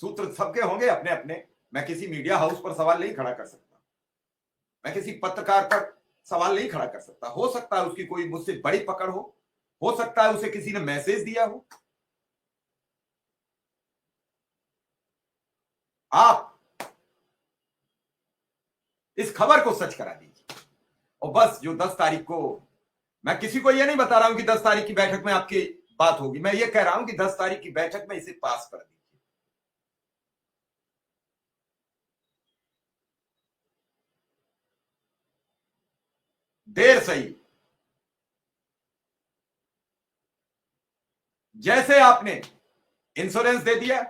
सूत्र सबके होंगे अपने अपने। मैं किसी मीडिया हाउस पर सवाल नहीं खड़ा कर सकता, मैं किसी पत्रकार पर सवाल नहीं खड़ा कर सकता। हो सकता है उसकी कोई मुझसे बड़ी पकड़ हो सकता है उसे किसी ने मैसेज दिया हो। आप इस खबर को सच करा दीजिए और बस जो 10 तारीख को, मैं किसी को यह नहीं बता रहा हूं कि 10 तारीख की बैठक में आपकी बात होगी, मैं ये कह रहा हूं कि 10 तारीख की बैठक में इसे पास कर दीजिए। देर सही। जैसे आपने इंश्योरेंस दे दिया,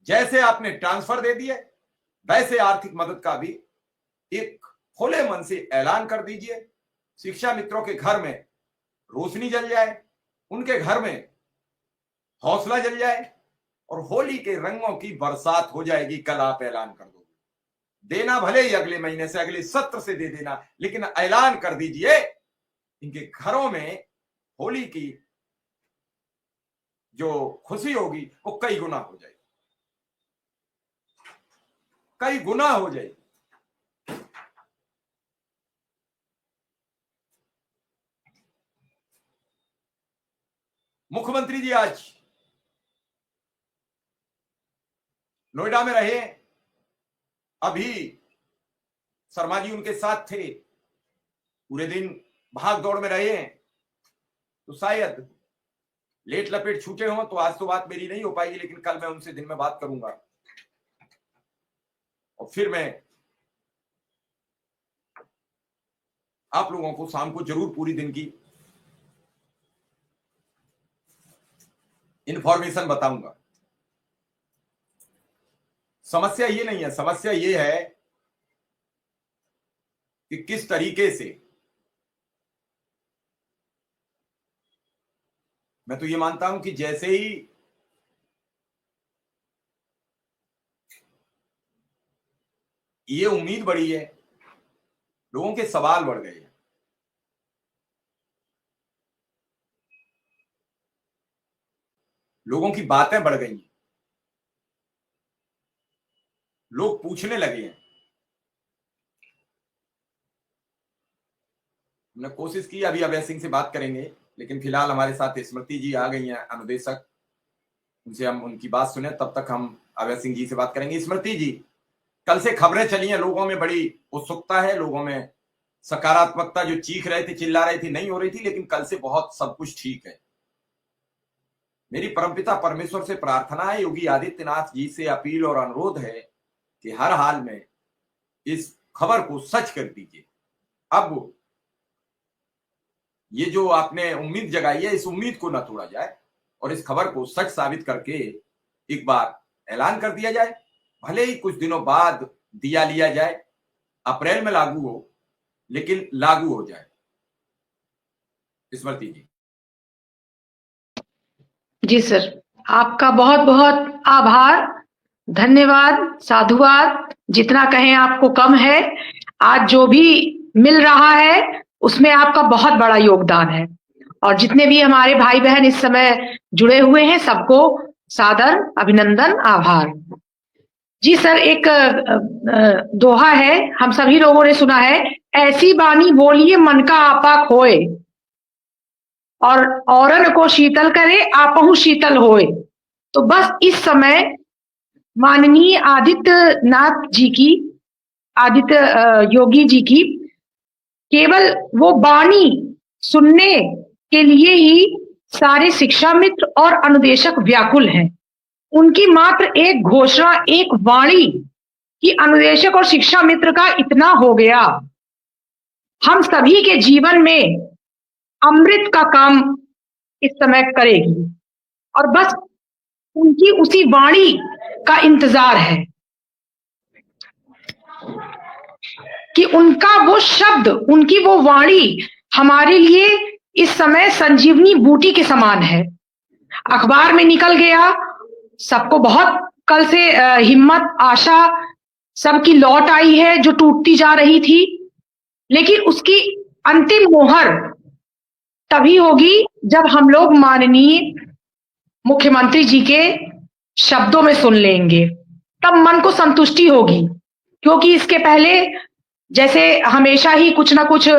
जैसे आपने ट्रांसफर दे दिया, वैसे आर्थिक मदद का भी एक खुले मन से ऐलान कर दीजिए। शिक्षा मित्रों के घर में रोशनी जल जाए, उनके घर में हौसला जल जाए और होली के रंगों की बरसात हो जाएगी। कल आप ऐलान कर दो, देना भले ही अगले महीने से, अगले सत्र से दे देना, लेकिन ऐलान कर दीजिए। इनके घरों में होली की जो खुशी होगी वो कई गुना हो जाएगी, कई गुना हो जाएगी। मुख्यमंत्री जी आज नोएडा में रहे, अभी शर्मा जी उनके साथ थे, पूरे दिन भाग दौड़ में रहे हैं, तो शायद लेट लपेट छूटे हों। तो आज तो बात मेरी नहीं हो पाएगी, लेकिन कल मैं उनसे दिन में बात करूंगा और फिर मैं आप लोगों को शाम को जरूर पूरी दिन की इंफॉर्मेशन बताऊंगा। समस्या ये नहीं है, समस्या ये है कि किस तरीके से, मैं तो ये मानता हूं कि जैसे ही ये उम्मीद बढ़ी है, लोगों के सवाल बढ़ गए हैं। लोगों की बातें बढ़ गई हैं, लोग पूछने लगे हैं। हमने कोशिश की, अभी अभय सिंह से बात करेंगे, लेकिन फिलहाल हमारे साथ स्मृति जी आ गई हैं, अनुदेशक, उनसे हम उनकी बात सुने, तब तक हम अभय सिंह जी से बात करेंगे। स्मृति जी, कल से खबरें चली हैं, लोगों में बड़ी उत्सुकता है, लोगों में सकारात्मकता, जो चीख रहे थे, चिल्ला रहे थे, नहीं हो रही थी, लेकिन कल से बहुत सब कुछ ठीक है। मेरी परमपिता परमेश्वर से प्रार्थना है, योगी आदित्यनाथ जी से अपील और अनुरोध है कि हर हाल में इस खबर को सच कर दीजिए। अब ये जो आपने उम्मीद जगाई है, इस उम्मीद को न तोड़ा जाए और इस खबर को सच साबित करके एक बार ऐलान कर दिया जाए। भले ही कुछ दिनों बाद दिया लिया जाए, अप्रैल में लागू हो, लेकिन लागू हो जाए। स्मृति जी। जी सर, आपका बहुत बहुत आभार, धन्यवाद, साधुवाद, जितना कहें आपको कम है। आज जो भी मिल रहा है उसमें आपका बहुत बड़ा योगदान है और जितने भी हमारे भाई बहन इस समय जुड़े हुए हैं सबको सादर अभिनंदन, आभार। जी सर, एक दोहा है, हम सभी लोगों ने सुना है, ऐसी बानी बोलिए मन का आपा खोए और औरन को शीतल करे आपहु शीतल होए। तो बस इस समय माननीय आदित्यनाथ जी की, योगी जी की केवल वो वाणी सुनने के लिए ही सारे शिक्षा मित्र और अनुदेशक व्याकुल हैं। उनकी मात्र एक घोषणा, एक वाणी कि अनुदेशक और शिक्षा मित्र का इतना हो गया, हम सभी के जीवन में अमृत का काम इस समय करेगी और बस उनकी उसी वाणी का इंतजार है कि उनका वो शब्द, उनकी वो वाणी हमारे लिए इस समय संजीवनी बूटी के समान है। अखबार में निकल गया, सबको बहुत कल से हिम्मत, आशा सबकी लौट आई है जो टूटती जा रही थी, लेकिन उसकी अंतिम मोहर तभी होगी जब हम लोग माननीय मुख्यमंत्री जी के शब्दों में सुन लेंगे, तब मन को संतुष्टि होगी। क्योंकि इसके पहले जैसे हमेशा ही कुछ ना कुछ